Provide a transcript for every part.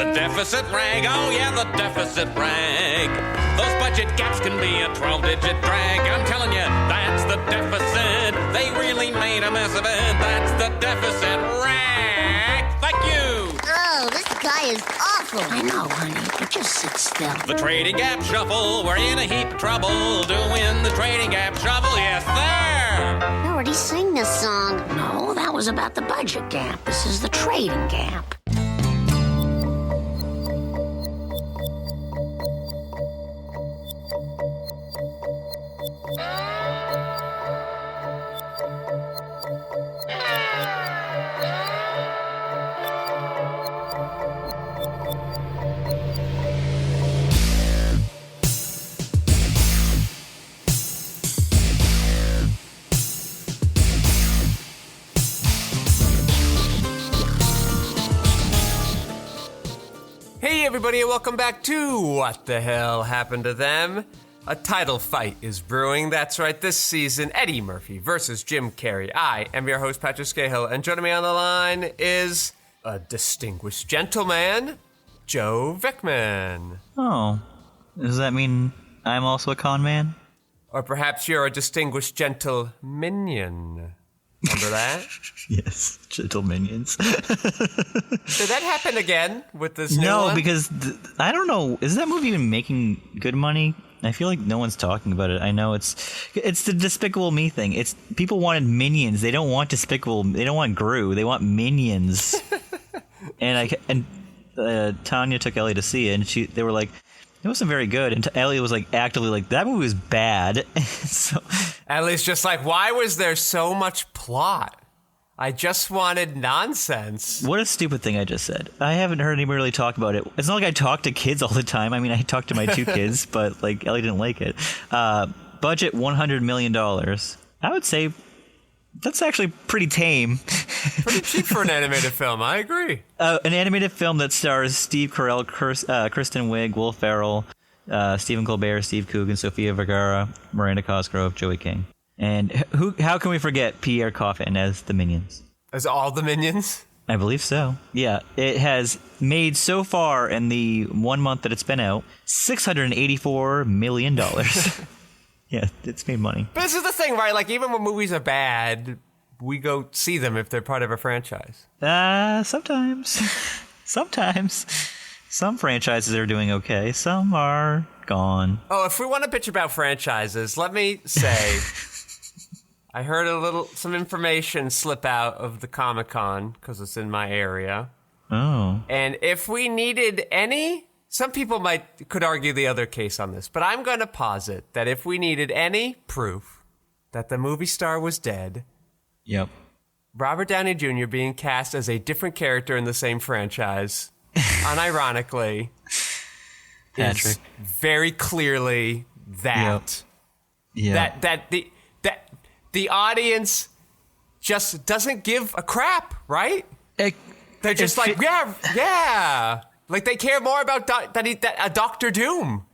The deficit rag, oh yeah, the deficit rag. Those budget gaps can be a 12-digit drag. I'm telling you, that's the deficit. They really made a mess of it. That's the deficit rag. Thank you. Oh, this guy is awful. I know, honey, but just sit still. The trading gap shuffle, we're in a heap of trouble. Doing the trading gap shuffle, yes, there. I already sang this song. No, that was about the budget gap. This is the trading gap. Hey everybody, and welcome back to What the Hell Happened to Them? A title fight is brewing. That's right, this season, Eddie Murphy versus Jim Carrey. I am your host, Patrick Scahill, and joining me on the line is a distinguished gentleman, Joe Vickman. Oh, does that mean I'm also a con man? Or perhaps you're a distinguished gentle minion. Remember that? Yes, gentle minions. Did that happen again with this new one? No, because I don't know. Is that movie even making good money? I feel like no one's talking about it. I know it's the Despicable Me thing. It's people wanted Minions. They don't want Despicable. They don't want Gru. They want Minions. and Tanya took Ellie to see it, and they were like, it wasn't very good. And Ellie was like actively like, that movie was bad. So Ellie's just like, why was there so much plot? I just wanted nonsense. What a stupid thing I just said. I haven't heard anybody really talk about it. It's not like I talk to kids all the time. I mean, I talk to my two kids, but like Ellie didn't like it. Budget $100 million. I would say that's actually pretty tame. Pretty cheap for an animated film, I agree. An animated film that stars Steve Carell, Kristen Wiig, Will Ferrell, Stephen Colbert, Steve Coogan, Sofia Vergara, Miranda Cosgrove, Joey King. And how can we forget Pierre Coffin as the Minions? As all the Minions? I believe so. Yeah, it has made so far in the 1 month that it's been out, $684 million. Yeah, it's made money. But this is the thing, right? Like, even when movies are bad, we go see them if they're part of a franchise. Sometimes. Sometimes. Some franchises are doing okay. Some are gone. Oh, if we want to bitch about franchises, let me say, I heard some information slip out of the Comic-Con, because it's in my area. Oh. And if we needed any... Some people could argue the other case on this, but I'm going to posit that if we needed any proof that the movie star was dead, yep, Robert Downey Jr. being cast as a different character in the same franchise, unironically, is very clearly that. Yep. That the audience just doesn't give a crap, right? They're just like, yeah. Like, they care more about Dr. Doom.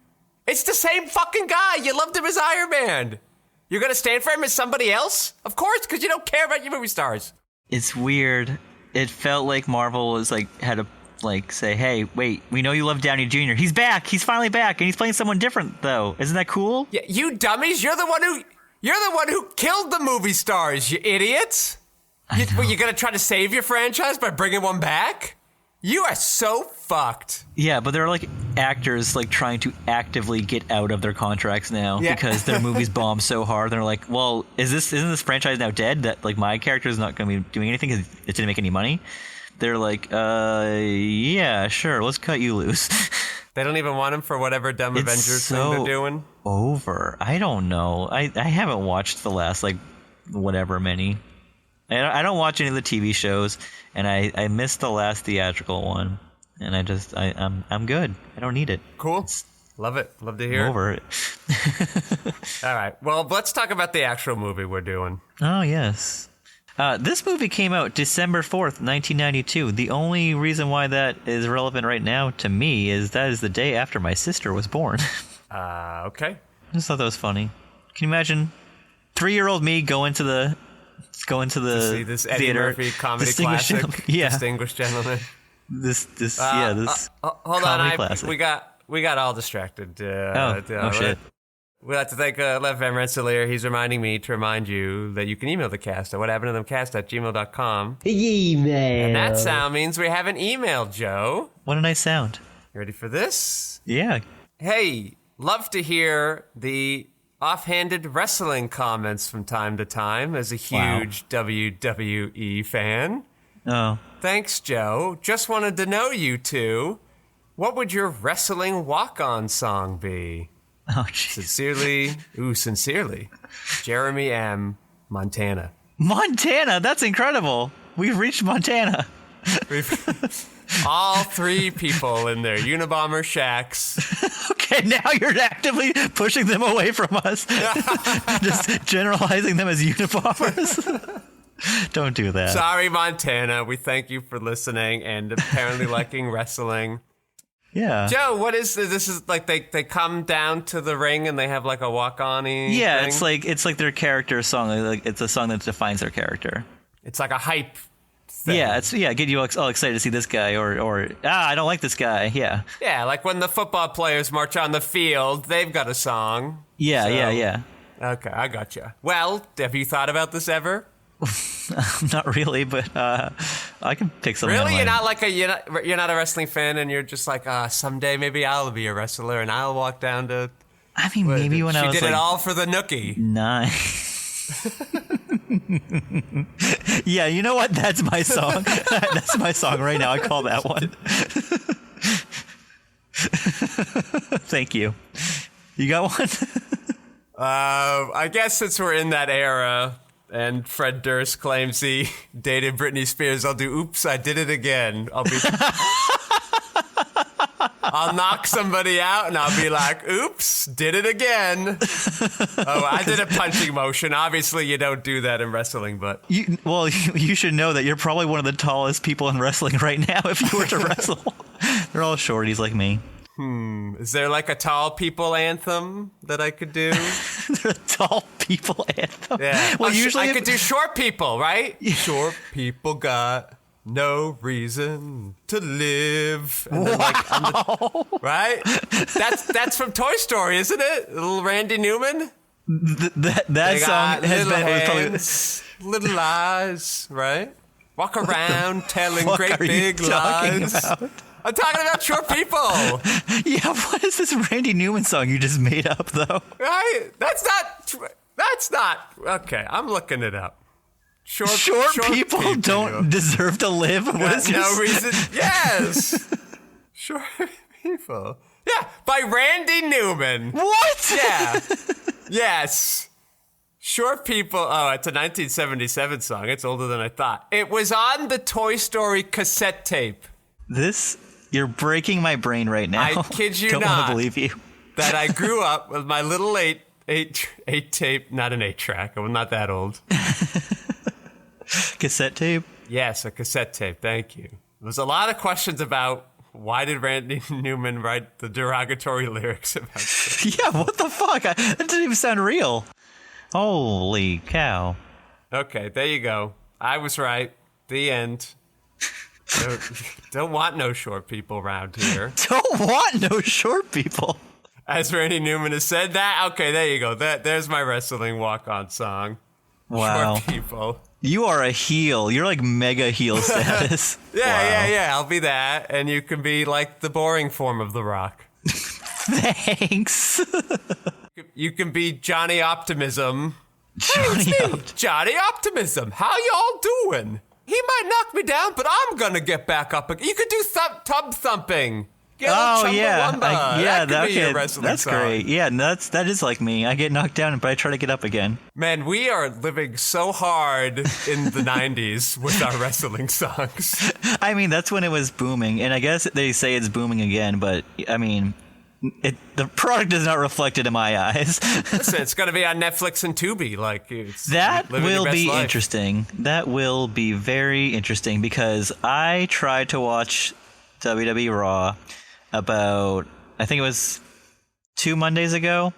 It's the same fucking guy. You loved him as Iron Man. You're going to stand for him as somebody else? Of course, because you don't care about your movie stars. It's weird. It felt like Marvel was like, had to like say, hey, wait, we know you love Downey Jr. He's back. He's finally back. And he's playing someone different, though. Isn't that cool? Yeah, you dummies. You're the one who killed the movie stars, you idiots. You're going to try to save your franchise by bringing one back? You are so fucked. Yeah, but there are like actors like trying to actively get out of their contracts now because their movies bomb so hard. They're like, well, isn't this franchise now dead that like my character is not going to be doing anything because it didn't make any money? They're like, yeah, sure, let's cut you loose. They don't even want him for whatever dumb Avengers thing they're doing? Over. I don't know. I haven't watched the last like whatever many. I don't watch any of the TV shows, and I missed the last theatrical one, and I'm good. I don't need it. Cool. Love it. Love to hear I'm over it. All right. Well, let's talk about the actual movie we're doing. Oh, yes. This movie came out December 4th, 1992. The only reason why that is relevant right now to me is that is the day after my sister was born. Okay. I just thought that was funny. Can you imagine 3-year-old me going to the to see this Eddie theater, Murphy comedy classic, yeah. Distinguished Gentleman. This hold comedy on, classic. we got all distracted. Shit. We'd like to thank Lev Van Rensselaer. He's reminding me to remind you that you can email the cast at whathappenedtothem@gmail.com. Email. And that sound means we have an email, Joe. What a nice sound. You ready for this? Yeah. Hey, love to hear the offhanded wrestling comments from time to time as a huge WWE fan. Oh. Thanks, Joe. Just wanted to know you two. What would your wrestling walk-on song be? Oh, jeez. Sincerely, Jeremy M. Montana. Montana, that's incredible. We've reached Montana. All three people in their Unabomber shacks. Okay, now you're actively pushing them away from us. Just generalizing them as uniformers. Don't do that. Sorry, Montana. We thank you for listening and apparently liking wrestling. Yeah. Joe, what is this? This is like they come down to the ring and they have like a walk-on-y Yeah, thing? it's like their character song. Like it's a song that defines their character. It's like a hype thing. Yeah, get you all excited to see this guy or I don't like this guy. Yeah. Yeah, like when the football players march on the field, they've got a song. Yeah. Okay, I gotcha. Well, have you thought about this ever? Not really, but I can pick something. Really, you're not a wrestling fan, and you're just like, someday maybe I'll be a wrestler, and I'll walk down to. I mean, maybe when I was she did like it all for the nookie. 9. Yeah, you know what? That's my song. That's my song right now. I call that one. Thank you. You got one? I guess since we're in that era. And Fred Durst claims he dated Britney Spears. I'll do, oops, I did it again. I'll knock somebody out and I'll be like, oops, did it again. Oh, I did a punching motion. Obviously, you don't do that in wrestling, but. You should know that you're probably one of the tallest people in wrestling right now if you were to wrestle. They're all shorties like me. Is there like a tall people anthem that I could do? A tall people anthem? Yeah. Well, usually I could do short people, right? Yeah. Short people got no reason to live. And then, right? That's from Toy Story, isn't it? Little Randy Newman? That song has been hands, little eyes, right? Walk around telling great big lies. About? I'm talking about short people. Yeah, what is this Randy Newman song you just made up, though? Right? That's not. Okay, I'm looking it up. Short people don't deserve to live? No reason. Yes. Short people. Yeah, by Randy Newman. What? Yeah. Yes. Short people. Oh, it's a 1977 song. It's older than I thought. It was on the Toy Story cassette tape. You're breaking my brain right now. I kid you Don't not. want to believe you. That I grew up with my little eight tape, not an 8-track. I'm not that old. Cassette tape? Yes, a cassette tape. Thank you. There's a lot of questions about why did Randy Newman write the derogatory lyrics about this? Yeah, what the fuck? That didn't even sound real. Holy cow. Okay, there you go. I was right. The end. Don't want no short people around here. Don't want no short people. As Randy Newman has said that. Okay, there you go. There's my wrestling walk-on song. Wow. Short people. You are a heel. You're like mega heel status. Yeah. I'll be that. And you can be like the boring form of The Rock. Thanks. You can be Johnny Optimism. Johnny Optimism. How y'all doing? He might knock me down, but I'm gonna get back up again. You could do tub thumping. Yeah. That could be a wrestling that's song. Great. Yeah, that is like me. I get knocked down, but I try to get up again. Man, we are living so hard in the 90s with our wrestling songs. I mean, that's when it was booming, and I guess they say it's booming again, but I mean, the product is not reflected in my eyes. Listen, it's going to be on Netflix and Tubi. That will be life. Interesting. That will be very interesting because I tried to watch WWE Raw about, I think it was 2 Mondays ago.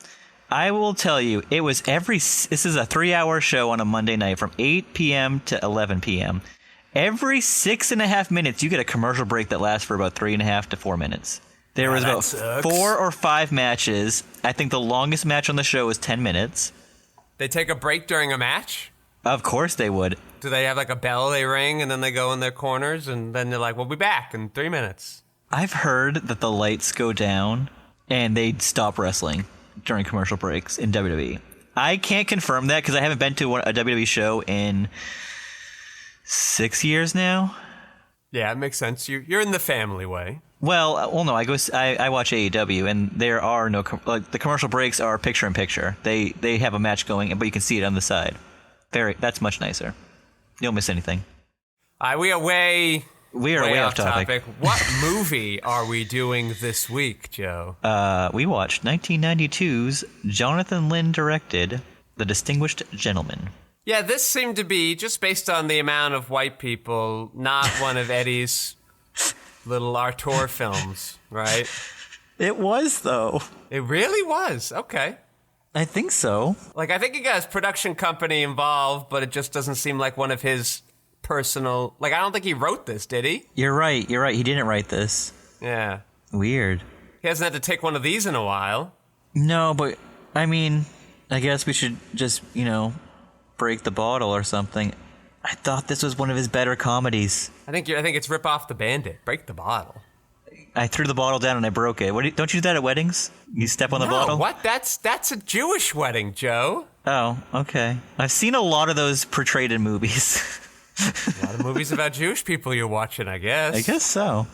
I will tell you, it was this is a 3-hour show on a Monday night from 8 p.m. to 11 p.m. Every 6.5 minutes, you get a commercial break that lasts for about 3.5 to 4 minutes. There was about 4 or 5 matches. I think the longest match on the show was 10 minutes. They take a break during a match? Of course they would. Do they have like a bell they ring and then they go in their corners and then they're like, we'll be back in 3 minutes? I've heard that the lights go down and they stop wrestling during commercial breaks in WWE. I can't confirm that because I haven't been to a WWE show in 6 years now. Yeah, it makes sense. You're in the family way. Well, no. I watch AEW, and there are no the commercial breaks are picture in picture. They have a match going, but you can see it on the side. That's much nicer. You don't miss anything. We are way off topic. What movie are we doing this week, Joe? We watched 1992's Jonathan Lynn directed The Distinguished Gentleman. Yeah, this seemed to be, just based on the amount of white people, not one of Eddie's little Artur films, right? It was, though. It really was. Okay. I think so. Like, I think he got his production company involved, but it just doesn't seem like one of his personal... Like, I don't think he wrote this, did he? You're right. He didn't write this. Yeah. Weird. He hasn't had to take one of these in a while. No, but, I mean, I guess we should just, break the bottle or something. I thought this was one of his better comedies. I think it's Rip Off the Bandit. Break the bottle. I threw the bottle down and I broke it. Don't you do that at weddings? You step on the bottle? What? That's a Jewish wedding, Joe. Oh, okay. I've seen a lot of those portrayed in movies. A lot of movies about Jewish people you're watching, I guess. I guess so.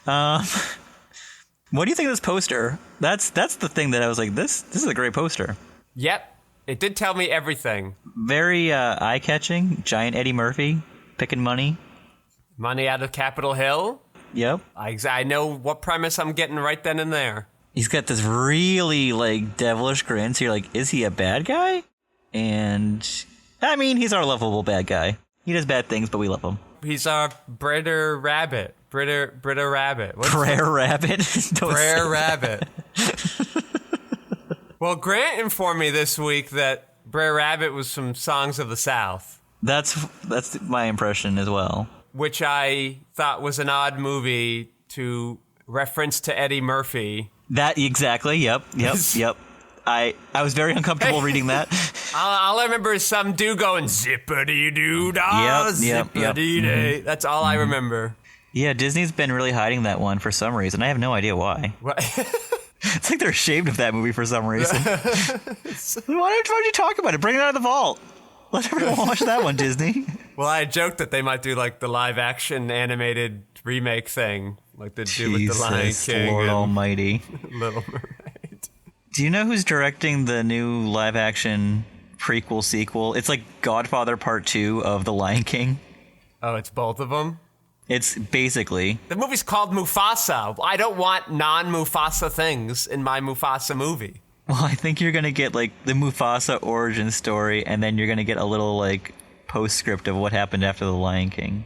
What do you think of this poster? That's the thing that I was like, this is a great poster. Yep. It did tell me everything. Very eye-catching. Giant Eddie Murphy picking money. Money out of Capitol Hill. Yep. I know what premise I'm getting right then and there. He's got this really, devilish grin, so you're like, is he a bad guy? And, I mean, he's our lovable bad guy. He does bad things, but we love him. He's our Britter Rabbit. Britter Rabbit. Brer Rabbit? Brer Rabbit. Well, Grant informed me this week that Brer Rabbit was from Songs of the South. That's my impression as well. Which I thought was an odd movie to reference to Eddie Murphy. That, exactly, yep. I was very uncomfortable reading that. All I remember is some dude going, zippity-doo-dah, zippity-day. Yep. That's all I remember. Yeah, Disney's been really hiding that one for some reason. I have no idea why. It's like they're ashamed of that movie for some reason. Why don't you talk about it? Bring it out of the vault. Let everyone watch that one, Disney. Well, I joked that they might do the live-action animated remake thing, like they do with the Lion King. Lord Almighty. Little Mermaid. Do you know who's directing the new live-action prequel sequel? It's like Godfather Part 2 of The Lion King. Oh, it's both of them? It's basically... The movie's called Mufasa. I don't want non-Mufasa things in my Mufasa movie. Well, I think you're going to get, the Mufasa origin story, and then you're going to get a little, postscript of what happened after The Lion King.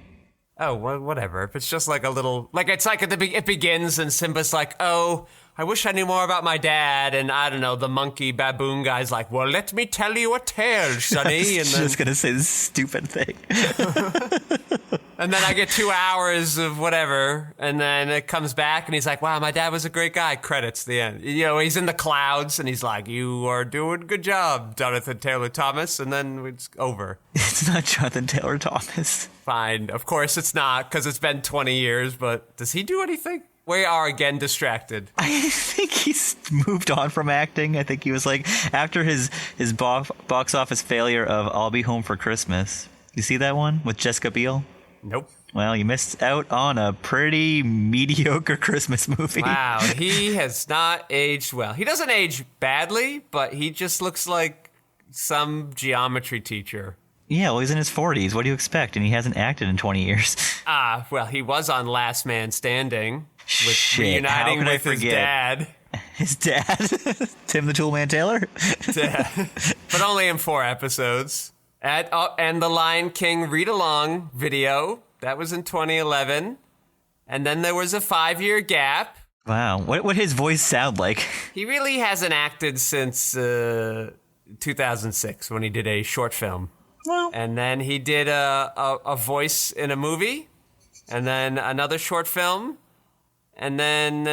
Oh, well, whatever. If it's just a little... it's like it begins and Simba's like, oh, I wish I knew more about my dad. And I don't know, the monkey baboon guy's like, well, let me tell you a tale, sonny. I was just going to say this stupid thing. And then I get 2 hours of whatever, and then it comes back, and he's like, wow, my dad was a great guy. Credits, the end. He's in the clouds, and he's like, you are doing a good job, Jonathan Taylor Thomas, and then it's over. It's not Jonathan Taylor Thomas. Fine. Of course it's not, because it's been 20 years, but does he do anything? We are again distracted. I think he's moved on from acting. I think he was after his box office failure of I'll Be Home for Christmas. You see that one with Jessica Biel? Nope. Well, you missed out on a pretty mediocre Christmas movie. Wow, he has not aged well. He doesn't age badly, but he just looks like some geometry teacher. Yeah, well, he's in his 40s. What do you expect? And he hasn't acted in 20 years. Well, he was on Last Man Standing. Reuniting with his dad. His dad? Tim the Toolman Taylor? But only in 4 episodes. And the Lion King read-along video. That was in 2011. And then there was a 5-year gap. Wow. What would his voice sound like? He really hasn't acted since 2006 when he did a short film. Well, And then he did a voice in a movie, and then another short film, and then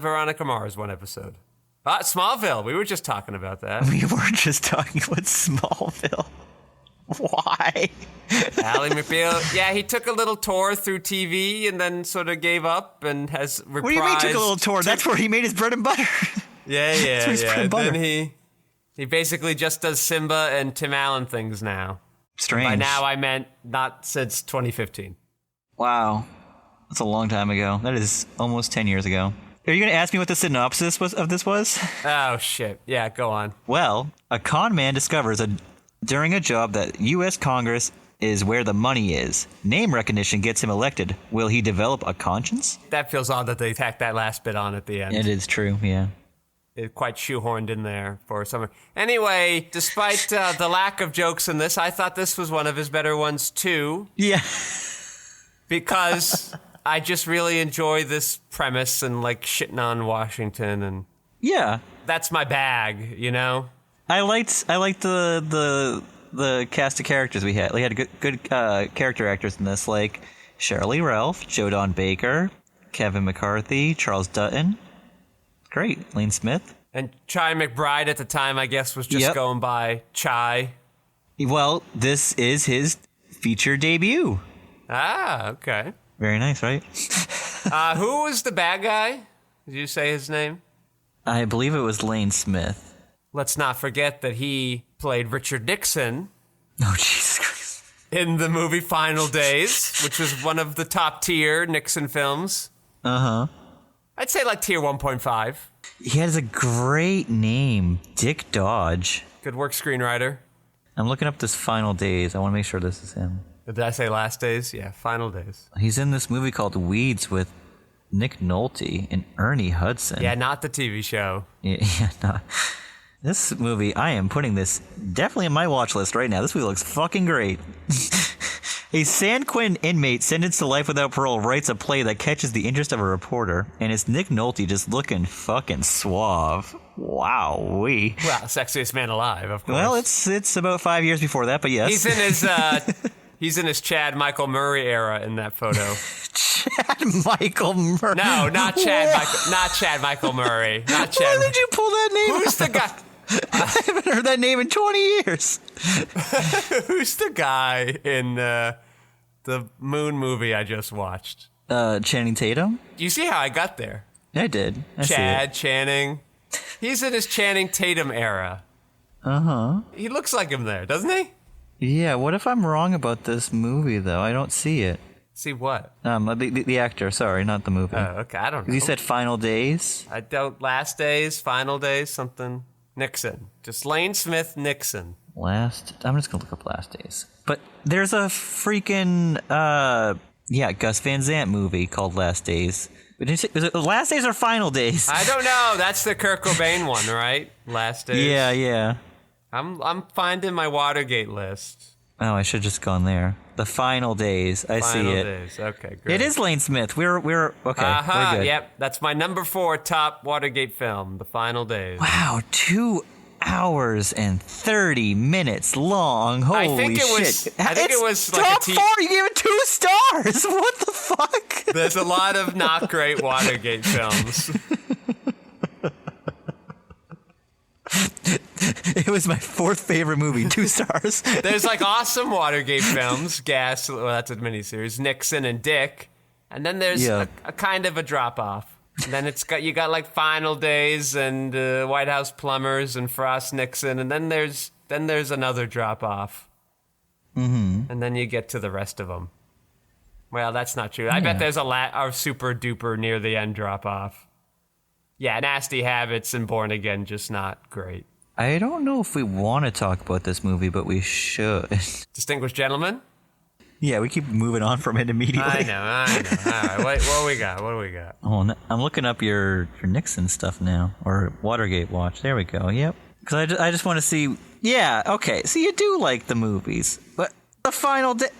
Veronica Mars one episode. Smallville. We were just talking about that. we were just talking about Smallville. Why? Ally McBeal. Yeah, he took a little tour through TV and then sort of gave up and has reprised. What do you mean took a little tour? That's where he made his bread and butter. Yeah. his bread and butter. Then he basically just does Simba and Tim Allen things now. Strange. By now I meant not since 2015. Wow. That's a long time ago. That is almost 10 years ago. Are you going to ask me what the synopsis of this was? Oh, shit. Yeah, go on. Well, a con man discovers during a job that U.S. Congress is where the money is. Name recognition gets him elected. Will he develop a conscience? That feels odd that they tacked that last bit on at the end. It is true, yeah. It quite shoehorned in there for some. Anyway, despite the lack of jokes in this, I thought this was one of his better ones, too. Yeah. Because I just really enjoy this premise and like shitting on Washington, and Yeah. that's my bag, you know? I liked the cast of characters we had. We had good character actors in this, like Shirley Ralph, Joe Don Baker, Kevin McCarthy, Charles Dutton. Great. Lane Smith. And Chai McBride at the time, I guess, was just going by Chai. Well, this is his feature debut. Ah, okay. Very nice, right? Who was the bad guy? Did you say his name? I believe it was Lane Smith. Let's not forget that he played Richard Nixon Oh, Jesus Christ. in the movie Final Days, which was one of the top tier Nixon films. Uh-huh. I'd say like tier 1.5. He has a great name, Dick Dodge. Good work, screenwriter. I'm looking up this Final Days. I want to make sure this is him. Did I say Last Days? Yeah, Final Days. He's in this movie called Weeds with Nick Nolte and Ernie Hudson. Yeah, not the TV show. Yeah, no. This movie, I am putting this definitely in my watch list right now. This movie looks fucking great. A San Quentin inmate sentenced to life without parole writes a play that catches the interest of a reporter, and it's Nick Nolte just looking fucking suave. Wow-wee. Well, sexiest man alive, of course. Well, it's about 5 years before that, but yes. He's in his Chad Michael Murray era in that photo. Chad Michael Murray. No, not Chad Michael Murray. Not Chad. Why did you pull that name? Who's the guy? I haven't heard that name in 20 years. Who's the guy in the Moon movie I just watched? Channing Tatum? You see how I got there? I did. Chad Channing. He's in his Channing Tatum era. Uh-huh. He looks like him there, doesn't he? Yeah, what if I'm wrong about this movie, though? I don't see it. See what? The actor, sorry, not the movie. Oh, okay, I don't know. You said Final Days? I don't. Last Days, Final Days, something. Nixon. Just Lane Smith Nixon. I'm just gonna look up Last Days. But there's a freaking, Gus Van Sant movie called Last Days. Is it Last Days or Final Days? I don't know. That's the Kurt Cobain one, right? Last Days. Yeah. I'm finding my Watergate list. Oh, I should have just gone there. The Final Days. I see it. Final Days. Okay, great. It is Lane Smith. We're okay. Uh-huh, We're good. Yep. That's my number 4 top Watergate film, The Final Days. Wow, 2 hours and 30 minutes long. Holy I think it was like top 4. You gave it 2 stars. What the fuck? There's a lot of not great Watergate films. It was my 4th favorite movie. 2 stars. There's like awesome Watergate films. Gas. Well, that's a miniseries. Nixon and Dick. And then there's a kind of a drop off. And then you got like Final Days and White House Plumbers and Frost Nixon. And then there's another drop off. Mm-hmm. And then you get to the rest of them. Well, that's not true. I bet there's a super duper near the end drop off. Yeah, Nasty Habits and Born Again, just not great. I don't know if we want to talk about this movie, but we should. Distinguished Gentlemen? Yeah, we keep moving on from it immediately. I know. All right, what do we got? Oh, I'm looking up your Nixon stuff now, or Watergate Watch. There we go. Yep. Because I just want to see. Yeah. Okay. So you do like the movies, but the Final Day.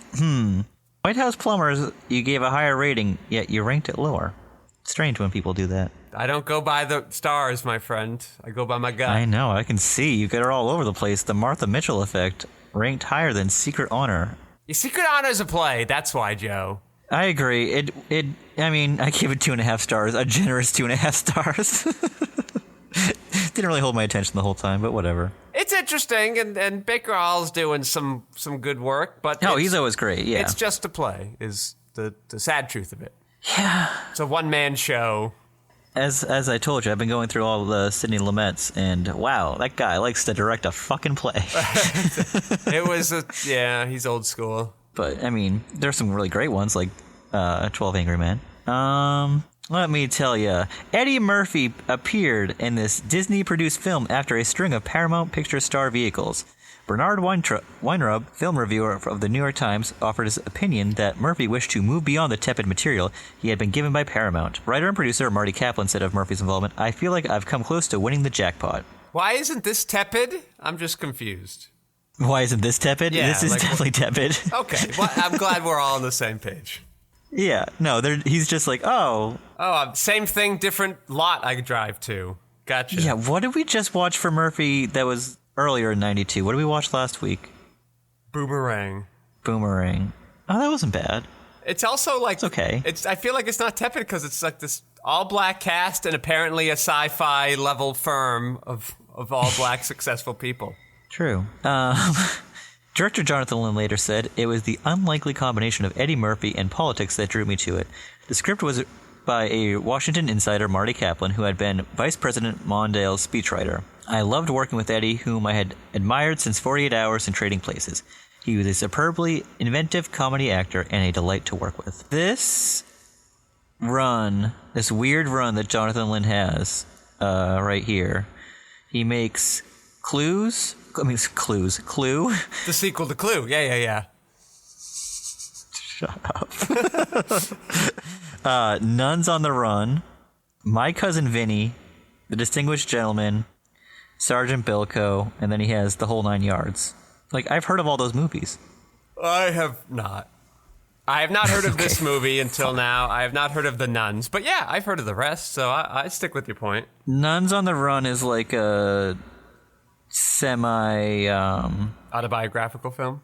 White House Plumbers, you gave a higher rating, yet you ranked it lower. Strange when people do that. I don't go by the stars, my friend. I go by my gut. I know. I can see. You get it all over the place. The Martha Mitchell effect. ranked higher than Secret Honor. Your Secret Honor is a play. That's why, Joe. I agree. I mean, I gave it 2.5 stars. A generous 2.5 stars. Didn't really hold my attention the whole time, but whatever. It's interesting, and Baker Hall's doing some good work, but he's always great. Yeah, it's just a play. Is the sad truth of it. Yeah, it's a one-man show. As I told you, I've been going through all the Sidney Lumet's, and wow, that guy likes to direct a fucking play. He's old school. But I mean, there's some really great ones like 12 Angry Men. Let me tell you, Eddie Murphy appeared in this Disney-produced film after a string of Paramount Pictures star vehicles. Bernard Weinrub, film reviewer of the New York Times, offered his opinion that Murphy wished to move beyond the tepid material he had been given by Paramount. Writer and producer Marty Kaplan said of Murphy's involvement, "I feel like I've come close to winning the jackpot." Why isn't this tepid? I'm just confused. Why isn't this tepid? Yeah, this is definitely tepid. Okay, well, I'm glad we're all on the same page. Yeah, no, he's just like, same thing, different lot I drive to. Gotcha. Yeah, what did we just watch for Murphy that was earlier in 92? What did we watch last week? Boomerang. Oh, that wasn't bad. It's also like... It's okay. I feel like it's not tepid because it's like this all-black cast and apparently a sci-fi level firm of all-black successful people. True. Director Jonathan Lynn later said, "It was the unlikely combination of Eddie Murphy and politics that drew me to it. The script was by a Washington insider, Marty Kaplan, who had been Vice President Mondale's speechwriter. I loved working with Eddie, whom I had admired since 48 Hours and Trading Places. He was a superbly inventive comedy actor and a delight to work with." This weird run that Jonathan Lynn has right here, he makes Clue. The sequel to Clue. Yeah. Shut up. Nuns on the Run, My Cousin Vinny, The Distinguished Gentleman, Sergeant Bilko, and then he has The Whole Nine Yards. Like, I've heard of all those movies. I have not. I have not heard of this movie until now. I have not heard of The Nuns. But yeah, I've heard of the rest, so I stick with your point. Nuns on the Run is like a semi... autobiographical film?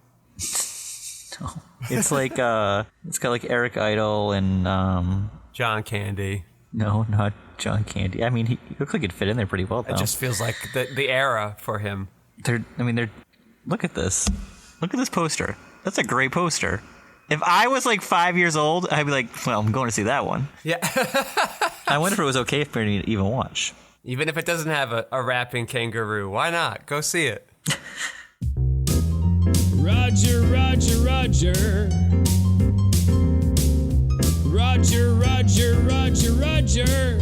No. It's like, it's got like Eric Idle and... John Candy. No, not John Candy. I mean, he looks like he'd fit in there pretty well, though. It just feels like the era for him. Look at this. Look at this poster. That's a great poster. If I was like 5 years old, I'd be like, well, I'm going to see that one. Yeah. I wonder if it was okay for me to even watch. Even if it doesn't have a rapping kangaroo, why not? Go see it. Roger, Roger, Roger. Roger, Roger, Roger, Roger.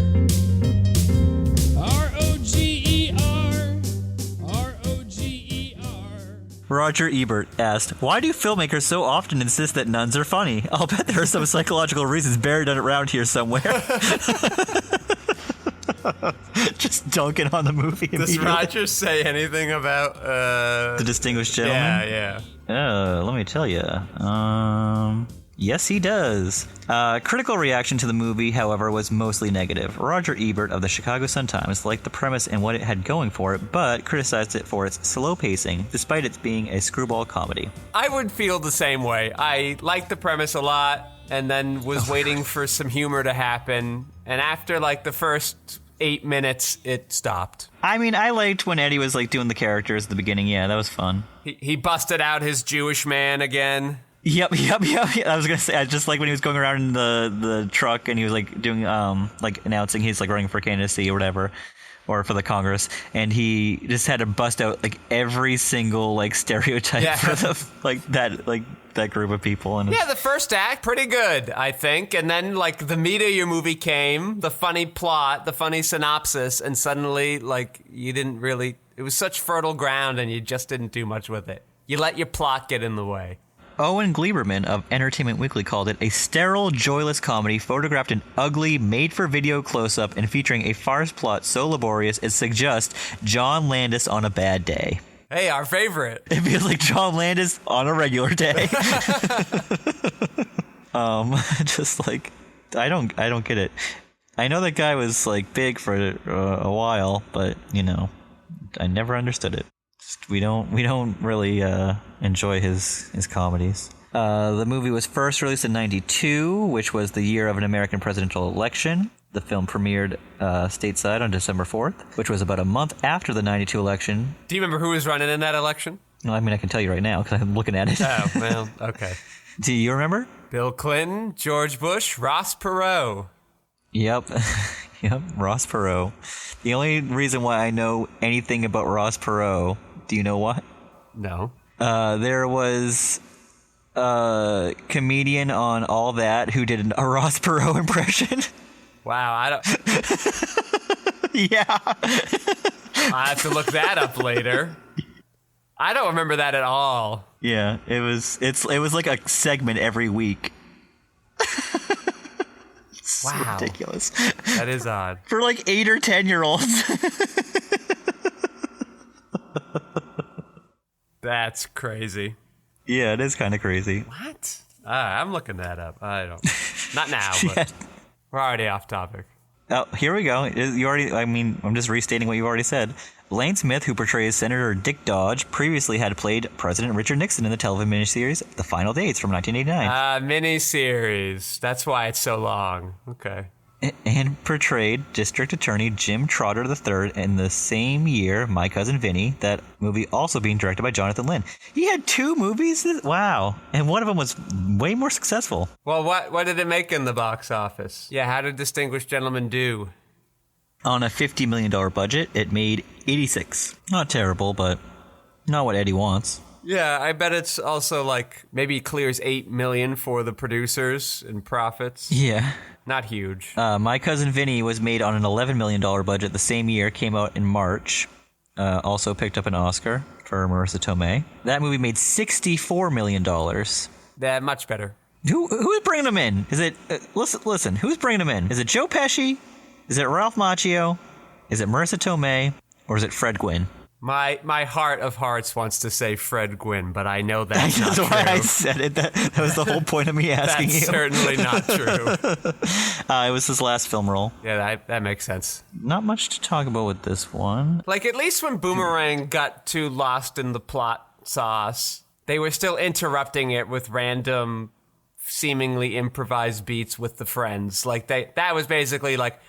R-O-G-E-R. R-O-G-E-R. Roger Ebert asked, "Why do filmmakers so often insist that nuns are funny? I'll bet there are some psychological reasons buried around here somewhere." Just dunking on the movie. Does Roger say anything about The Distinguished Gentleman? Yeah. Let me tell you. Yes, he does. Critical reaction to the movie, however, was mostly negative. Roger Ebert of the Chicago Sun-Times liked the premise and what it had going for it, but criticized it for its slow pacing, despite it being a screwball comedy. I would feel the same way. I liked the premise a lot, and then was waiting for some humor to happen, and after like the first 8 minutes, it stopped. I mean, I liked when Eddie was like doing the characters at the beginning. Yeah, that was fun. He busted out his Jewish man again. Yep. I was gonna say, I just like when he was going around in the truck and he was like doing like announcing he's like running for candidacy or whatever, or for the Congress, and he just had to bust out like every single like stereotype for that group of people. And yeah, the first act pretty good, I think, and then like the meat of your movie came, the funny plot, the funny synopsis, and suddenly like you didn't really. It was such fertile ground, and you just didn't do much with it. You let your plot get in the way. Owen Gleiberman of Entertainment Weekly called it a sterile, joyless comedy photographed in ugly, made-for-video close-up and featuring a farce plot so laborious it suggests John Landis on a bad day. Hey, our favorite. It feels like John Landis on a regular day. Just like, I don't get it. I know that guy was like big for a while, but you know, I never understood it. We don't really enjoy his comedies. The movie was first released in 1992, which was the year of an American presidential election. The film premiered stateside on December 4th, which was about a month after the 1992 election. Do you remember who was running in that election? No, I mean, I can tell you right now because I'm looking at it. Oh, well, okay. Do you remember? Bill Clinton, George Bush, Ross Perot. Yep. Yep, Ross Perot. The only reason why I know anything about Ross Perot, do you know what? No. There was a comedian on All That who did a Ross Perot impression. Wow, I don't... Yeah. I have to look that up later. I don't remember that at all. Yeah, it was like a segment every week. Wow. Ridiculous. That is odd. For like 8 or 10-year-olds. That's crazy. Yeah, it is kind of crazy. What? I'm looking that up. I don't... Not now, but... Yeah. We're already off topic. Oh, here we go. I'm just restating what you've already said. Lane Smith, who portrays Senator Dick Dodge, previously had played President Richard Nixon in the television miniseries The Final Dates from 1989. Miniseries. That's why it's so long. Okay. And portrayed District Attorney Jim Trotter III in the same year, My Cousin Vinny, that movie also being directed by Jonathan Lynn. He had 2 movies? Wow. And one of them was way more successful. Well, what did it make in the box office? Yeah, how did Distinguished Gentleman do? On a $50 million budget, it made 86. Not terrible, but not what Eddie wants. Yeah, I bet it's also like maybe clears $8 million for the producers in profits. Yeah. Not huge. My Cousin Vinny was made on an $11 million budget the same year, came out in March. Also picked up an Oscar for Marissa Tomei. That movie made $64 million. Yeah, much better. Who's bringing them in? Is it... listen, who's bringing them in? Is it Joe Pesci? Is it Ralph Macchio? Is it Marissa Tomei? Or is it Fred Gwynn? My heart of hearts wants to say Fred Gwynn, but I know that's not true. That's why I said it. That was the whole point of me asking That's you. certainly not true. It was his last film role. Yeah, that makes sense. Not much to talk about with this one. Like, at least when Boomerang got too lost in the plot sauce, they were still interrupting it with random, seemingly improvised beats with the friends. Like, that was basically like,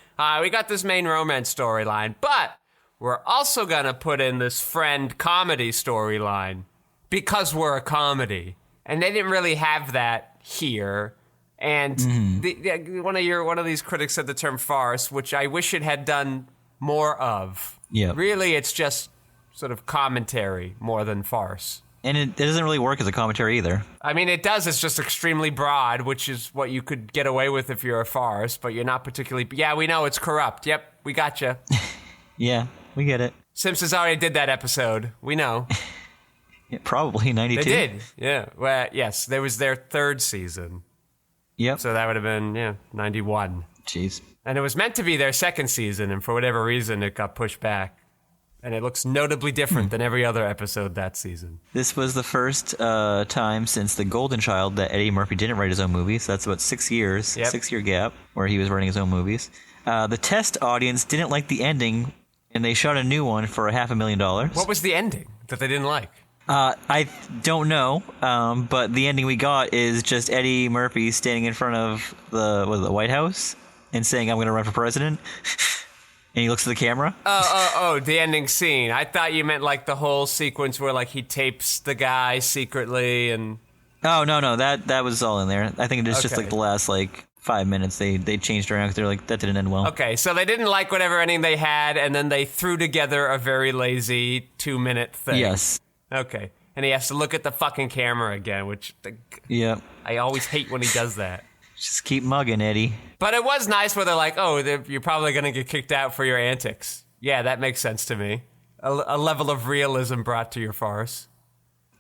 we got this main romance storyline, but we're also gonna put in this friend comedy storyline because we're a comedy. And they didn't really have that here. And one of these critics said the term farce, which I wish it had done more of. Yeah. Really, it's just sort of commentary more than farce. And it doesn't really work as a commentary either. I mean, it does. It's just extremely broad, which is what you could get away with if you're a farce, but you're not particularly... Yeah, we know it's corrupt. Yep, we gotcha. Yeah, we get it. Simpsons already did that episode. We know. Yeah, probably 92. They did, yeah. Well, yes, there was their 3rd season. Yep. So that would have been, 91. Jeez. And it was meant to be their 2nd season, and for whatever reason, it got pushed back. And it looks notably different than every other episode that season. This was the first time since The Golden Child that Eddie Murphy didn't write his own movies. That's about 6 years, Yep. 6-year gap, where he was writing his own movies. The test audience didn't like the ending, and they shot a new one for $500,000. What was the ending that they didn't like? I don't know, but the ending we got is just Eddie Murphy standing in front of the White House and saying, "I'm going to run for president." And he looks at the camera. Oh, the ending scene. I thought you meant like the whole sequence where like he tapes the guy secretly and... Oh, no, that was all in there. I think it's just Okay. like the last 5 minutes they changed around because they're like, that didn't end well. Okay, so they didn't like whatever ending they had, and then they threw together a very lazy 2-minute thing. Yes. Okay, and he has to look at the fucking camera again, which Yep. I always hate when he does that. Just keep mugging, Eddie. But it was nice where they're like, you're probably going to get kicked out for your antics. Yeah, that makes sense to me. A level of realism brought to your farce.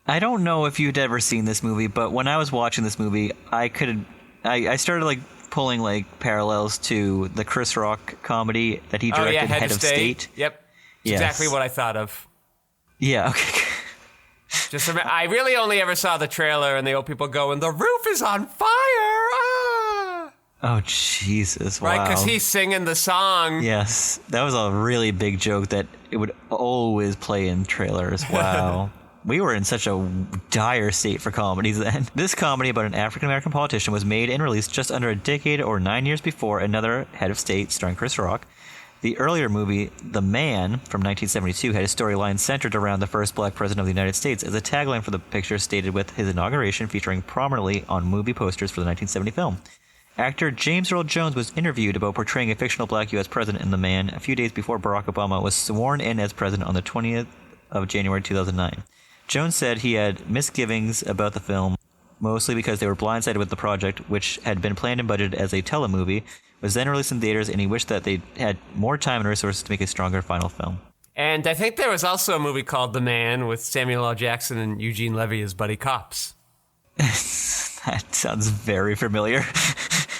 I don't know if you'd ever seen this movie, but when I was watching this movie, I started pulling parallels to the Chris Rock comedy that he directed, Head of State. Yep. Yes. Exactly what I thought of. Yeah, okay. Just remember, I really only ever saw the trailer and the old people going, "The roof is on fire!" Ah! Oh, Jesus. Wow. Right, because he's singing the song. Yes, that was a really big joke that it would always play in trailers. Wow. We were in such a dire state for comedies then. This comedy about an African-American politician was made and released just under a decade or 9 years before Another Head of State starring Chris Rock. The earlier movie, The Man, from 1972, had a storyline centered around the first black president of the United States, as a tagline for the picture stated with his inauguration featuring prominently on movie posters for the 1970 film. Actor James Earl Jones was interviewed about portraying a fictional black U.S. president in The Man a few days before Barack Obama was sworn in as president on the 20th of January 2009. Jones said he had misgivings about the film, mostly because they were blindsided with the project, which had been planned and budgeted as a telemovie, was then released in theaters, and he wished that they had more time and resources to make a stronger final film. And I think there was also a movie called The Man with Samuel L. Jackson and Eugene Levy as buddy cops. That sounds very familiar.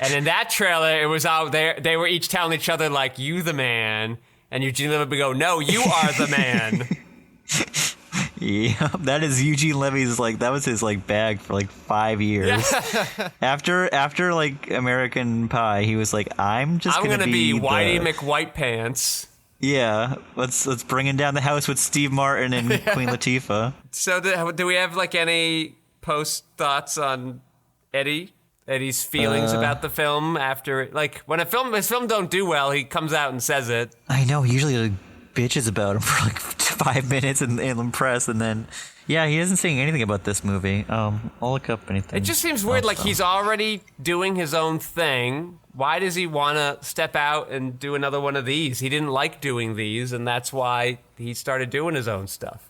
And in that trailer, it was out there. They were each telling each other, like, you the man. And Eugene Levy would go, no, you are the man. Yeah, that is Eugene Levy's, like, that was his, like, bag for, like, 5 years. After like, American Pie, he was like, I'm gonna be Whitey McWhite Pants. Yeah, let's bring down the house with Steve Martin and Queen Latifah. So do we have, like, any post thoughts on Eddie's feelings about the film after, like, when his film don't do well, he comes out and says it. I know, he usually like, bitches about him for like 5 minutes and impress, and then he isn't saying anything about this movie. I'll look up anything. It just seems weird, like he's already doing his own thing. Why does he want to step out and do another one of these? He didn't like doing these, and that's why he started doing his own stuff.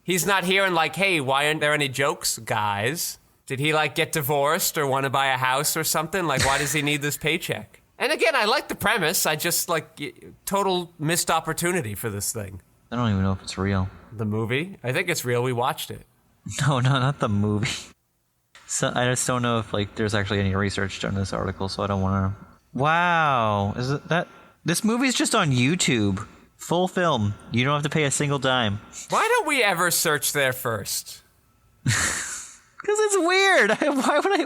He's not hearing like, hey, why aren't there any jokes, guys? Did he, like, get divorced or want to buy a house or something? Like, why does he need this paycheck? And again, I like the premise. I just, like, total missed opportunity for this thing. I don't even know if it's real. The movie? I think it's real. We watched it. No, not the movie. So I just don't know if, like, there's actually any research done in this article, so I don't want to... Wow. Is it that... This movie's just on YouTube. Full film. You don't have to pay a single dime. Why don't we ever search there first? Because it's weird.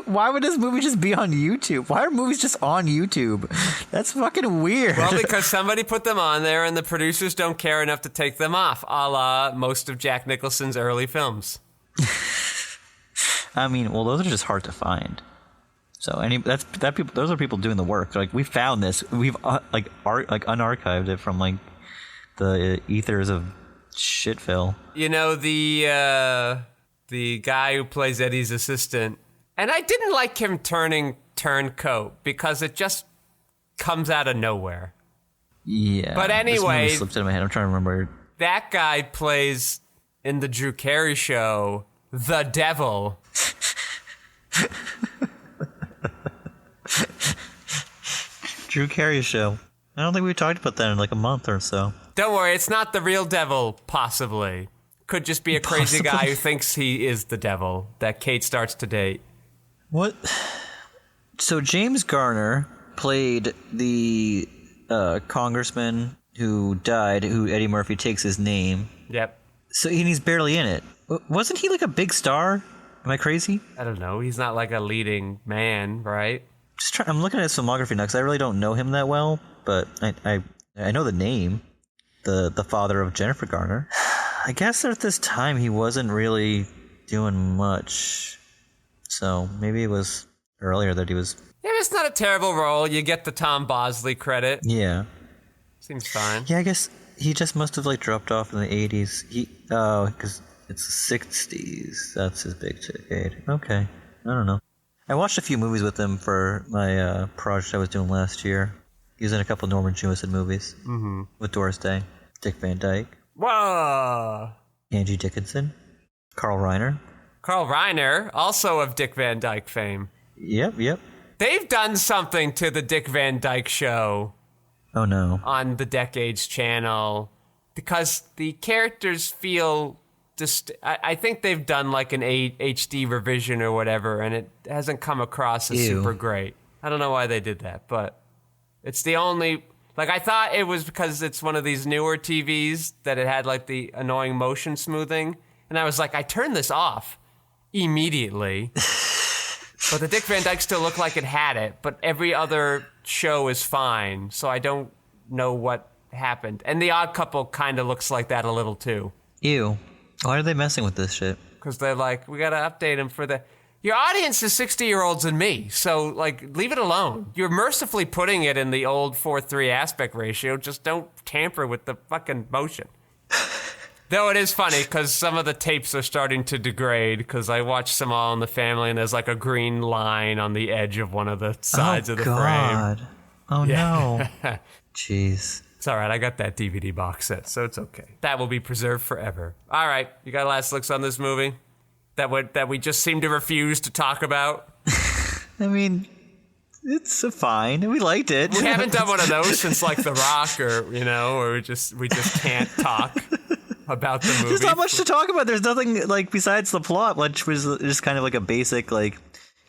Why would this movie just be on YouTube? Why are movies just on YouTube? That's fucking weird. Well, because somebody put them on there and the producers don't care enough to take them off, a la most of Jack Nicholson's early films. I mean, well, those are just hard to find. So those are people doing the work. Like, we found this. We've unarchived it from, like, the ethers of shitville. You know, the guy who plays Eddie's assistant, and I didn't like him turning turncoat because it just comes out of nowhere. Yeah. But anyway, this movie slipped out of my head. I'm trying to remember. That guy plays in the Drew Carey show, the devil. Drew Carey show. I don't think we talked about that in like a month or so. Don't worry, it's not the real devil, possibly. Could just be a crazy guy who thinks he is the devil that Kate starts to date. What? So James Garner played the congressman who died, who Eddie Murphy takes his name. Yep. So he's barely in it. Wasn't he like a big star? Am I crazy? I don't know. He's not like a leading man, right? I'm looking at his filmography now because I really don't know him that well, but I know the name, the father of Jennifer Garner. I guess at this time he wasn't really doing much, so maybe it was earlier that he was. Yeah, it's not a terrible role. You get the Tom Bosley credit. Yeah, seems fine. Yeah, I guess he just must have like dropped off in the 80s. Because it's the 60s. That's his big decade. Okay, I don't know. I watched a few movies with him for my project I was doing last year. He was in a couple of Norman Jewison movies with Doris Day, Dick Van Dyke. Whoa! Angie Dickinson, Carl Reiner. Carl Reiner, also of Dick Van Dyke fame. Yep. They've done something to the Dick Van Dyke show. Oh no. On the Decades channel. Because the characters feel I think they've done like an HD revision or whatever, and it hasn't come across as super great. I don't know why they did that, but it's the only... Like, I thought it was because it's one of these newer TVs that it had, like, the annoying motion smoothing. And I was like, I turned this off immediately. But the Dick Van Dyke still looked like it had it, but every other show is fine, so I don't know what happened. And The Odd Couple kind of looks like that a little too. Ew. Why are they messing with this shit? Because they're like, we gotta update him for the... Your audience is 60-year-olds and me, so, like, leave it alone. You're mercifully putting it in the old 4:3 aspect ratio, just don't tamper with the fucking motion. Though it is funny, because some of the tapes are starting to degrade, because I watched some All in the Family, and there's, like, a green line on the edge of one of the sides of the frame. Oh, no. Jeez. It's all right, I got that DVD box set, so it's okay. That will be preserved forever. All right, you got last looks on this movie? That we just seem to refuse to talk about? I mean, it's fine. We liked it. We haven't done one of those since, like, The Rock, or, you know, or we just can't talk about the movie. There's not much to talk about. There's nothing, like, besides the plot, which was just kind of like a basic, like,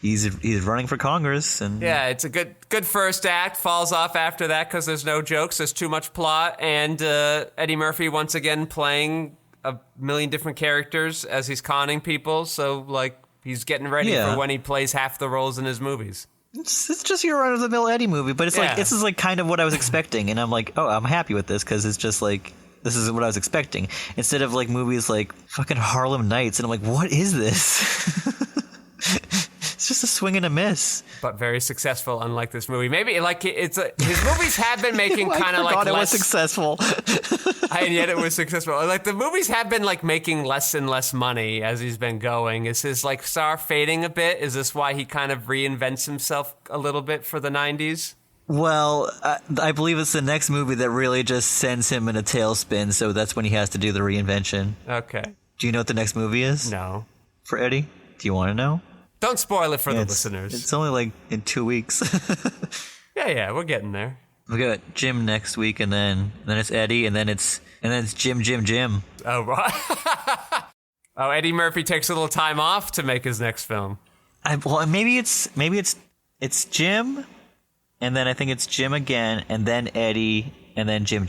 he's running for Congress. And yeah, it's a good first act. Falls off after that because there's no jokes. There's too much plot. And Eddie Murphy, once again, playing a million different characters as he's conning people. So, like, he's getting ready for when he plays half the roles in his movies. It's just your run-of-the-mill Eddie movie, but it's like, this is, like, kind of what I was expecting. And I'm like, oh, I'm happy with this because it's just, like... This is what I was expecting. Instead of, like, movies like fucking Harlem Nights. And I'm like, what is this? It's just a swing and a miss. But very successful, unlike this movie. Maybe, like, his movies have been making kind of, like, it less... was successful. And yet it was successful. Like, the movies have been, like, making less and less money as he's been going. Is his, like, star fading a bit? Is this why he kind of reinvents himself a little bit for the 90s? Well, I believe it's the next movie that really just sends him in a tailspin, so that's when he has to do the reinvention. Okay. Do you know what the next movie is? No. For Eddie? Do you want to know? Don't spoil it for the listeners. It's only, like, in 2 weeks. Yeah, we're getting there. We got Jim next week, and then it's Eddie, and then it's Jim. Oh, right. Oh, Eddie Murphy takes a little time off to make his next film. Well, maybe it's Jim, and then I think it's Jim again, and then Eddie, and then Jim.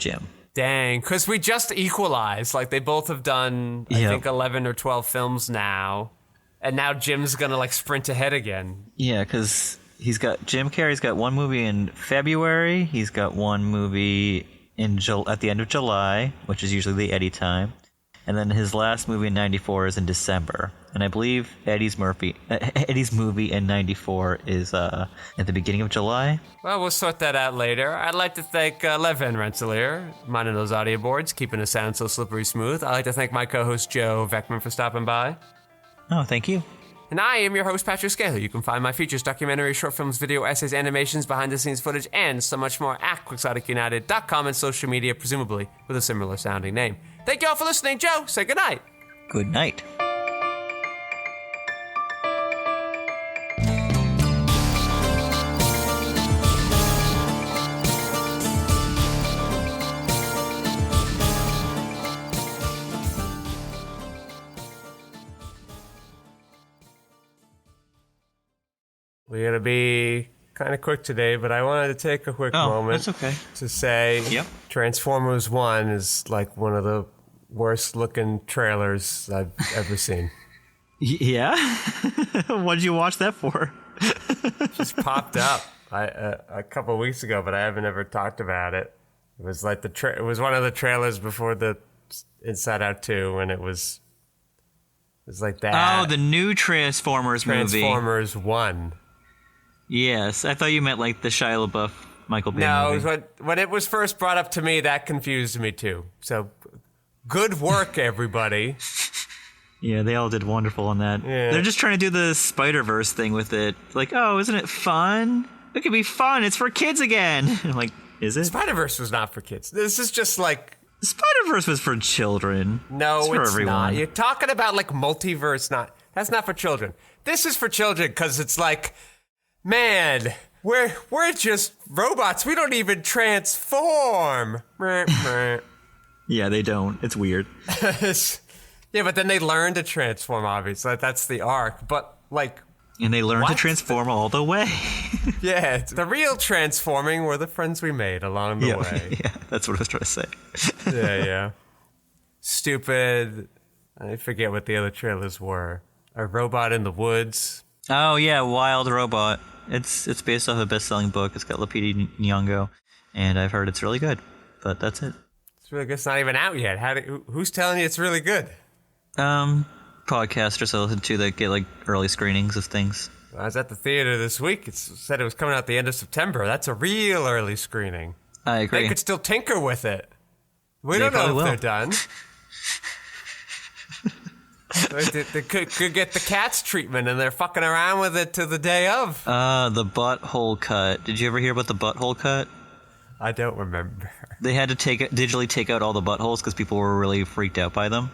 Dang, because we just equalized. Like, they both have done, I think, 11 or 12 films now. And now Jim's going to, like, sprint ahead again. Yeah, because Jim Carrey's got one movie in February. He's got one movie at the end of July, which is usually the Eddie time. And then his last movie in 94 is in December. And I believe Eddie's movie in 94 is at the beginning of July. Well, we'll sort that out later. I'd like to thank Lev Van Rensselaer, minding those audio boards, keeping the sound so slippery smooth. I'd like to thank my co-host Joe Veckman for stopping by. Oh, thank you. And I am your host, Patrick Scaler. You can find my features, documentaries, short films, video essays, animations, behind-the-scenes footage, and so much more at QuixoticUnited.com and social media, presumably with a similar sounding name. Thank you all for listening. Joe, say goodnight. Good night. We're going to be kind of quick today, but I wanted to take a quick moment to say Transformers 1 is like one of the worst looking trailers I've ever seen. Yeah? What did you watch that for? Just popped up a couple of weeks ago, but I haven't ever talked about it. It was like it was one of the trailers before the Inside Out 2, and it was like that. Oh, the new Transformers movie. Transformers 1. Yes, I thought you meant like the Shia LaBeouf, Michael Bay movie. No, when it was first brought up to me, that confused me too. So, good work, everybody. Yeah, they all did wonderful on that. Yeah. They're just trying to do the Spider-Verse thing with it. Like, oh, isn't it fun? It could be fun. It's for kids again. I'm like, is it? Spider-Verse was not for kids. This is just like... Spider-Verse was for children. No, it's for everyone. Not. You're talking about like multiverse, that's not for children. This is for children because it's like... Man, we're just robots. We don't even transform. Yeah, they don't. It's weird. Yeah, but then they learn to transform, obviously. That's the arc. But, like... And they learn to transform all the way. Yeah, the real transforming were the friends we made along the way. Yeah, that's what I was trying to say. Yeah. Stupid... I forget what the other trailers were. A Robot in the Woods... Oh yeah, Wild Robot. It's based off a best-selling book. It's got Lupita Nyong'o, and I've heard it's really good. But that's it. It's really good. It's not even out yet. Who's telling you it's really good? Podcasters I listen to that get like early screenings of things. I was at the theater this week. It said it was coming out the end of September. That's a real early screening. I agree. They could still tinker with it. We don't know if they're done. They could get the Cats treatment, and they're fucking around with it to the day of. The butthole cut. Did you ever hear about the butthole cut? I don't remember. They had to digitally take out all the buttholes because people were really freaked out by them.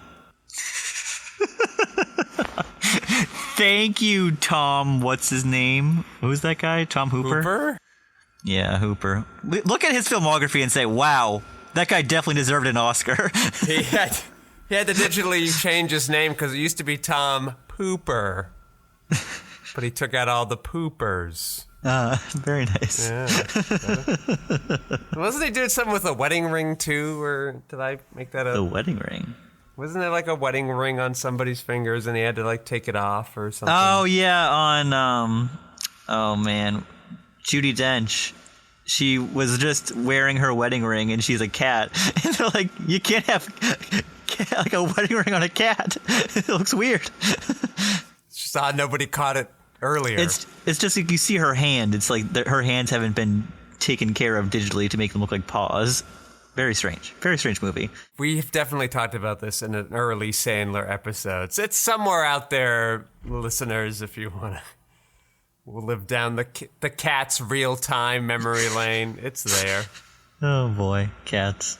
Thank you, Tom. What's his name? Who's that guy? Tom Hooper? Hooper? Yeah, Hooper. Look at his filmography and say, wow, that guy definitely deserved an Oscar. He had to digitally change his name because it used to be Tom Pooper. But he took out all the poopers. Very nice. Yeah. Wasn't he doing something with a wedding ring too, or did I make that up? The wedding ring? Wasn't there like a wedding ring on somebody's fingers and he had to like take it off or something? Oh yeah, on oh man, Judi Dench. She was just wearing her wedding ring and she's a cat. And they're like, you can't have like a wedding ring on a cat. It looks weird. It's just odd nobody caught it earlier. It's just like you see her hand. It's like her hands haven't been taken care of digitally to make them look like paws. Very strange movie. We've definitely talked about this in an early Sandler episodes. It's somewhere out there, listeners, if you want to. We'll live down the Cat's real-time memory lane. It's there. Oh boy, Cats.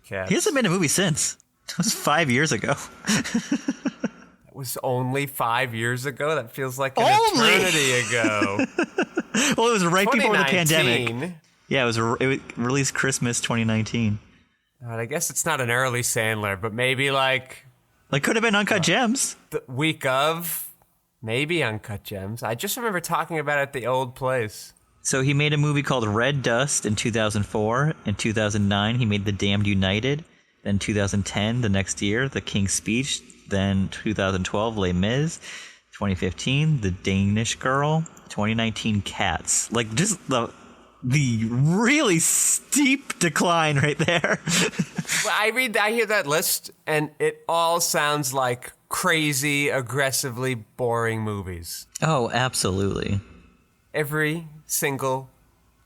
He hasn't made a movie since. It was 5 years ago. It was only 5 years ago? That feels like an eternity ago. Well, it was right before the pandemic. Yeah, it was released Christmas 2019. I guess it's not an early Sandler, but maybe like could have been Uncut Gems. The week of, maybe Uncut Gems. I just remember talking about it at the old place. So he made a movie called Red Dust in 2004. In 2009, he made The Damned United. Then 2010, the next year, The King's Speech. Then 2012, Les Mis. 2015, The Danish Girl. 2019, Cats. Like just the really steep decline right there. Well, I hear that list, and it all sounds like crazy, aggressively boring movies. Oh, absolutely. Every single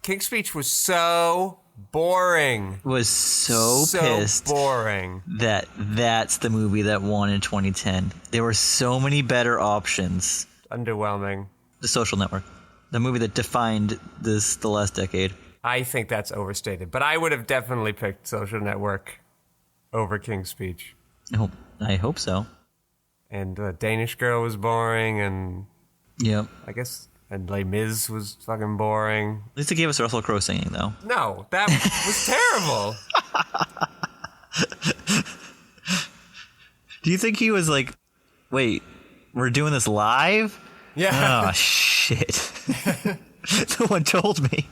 King's Speech was so boring. Was so pissed. Boring. That's the movie that won in 2010. There were so many better options. Underwhelming. The Social Network. The movie that defined the last decade. I think that's overstated, but I would have definitely picked Social Network over King's Speech. Oh, I hope so. And Danish Girl was boring, and yep. I guess and Les Mis was fucking boring. At least they gave us Russell Crowe singing, though. No, that was terrible. Do you think he was like, wait, we're doing this live? Yeah. Oh, shit. Someone told me.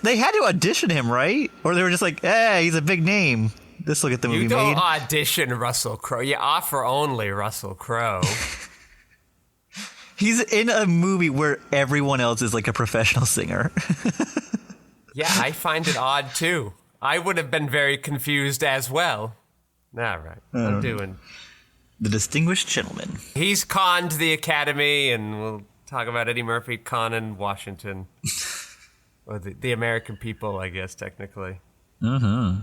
They had to audition him, right? Or they were just like, hey, he's a big name. Let's look at the movie You don't made. audition Russell Crowe. You offer only Russell Crowe. He's in a movie where everyone else is like a professional singer. Yeah, I find it odd, too. I would have been very confused as well. All right. I'm doing... The Distinguished Gentleman. He's conned the Academy, and we'll talk about Eddie Murphy conning Washington. Or the American people, I guess, technically. Mm-hmm.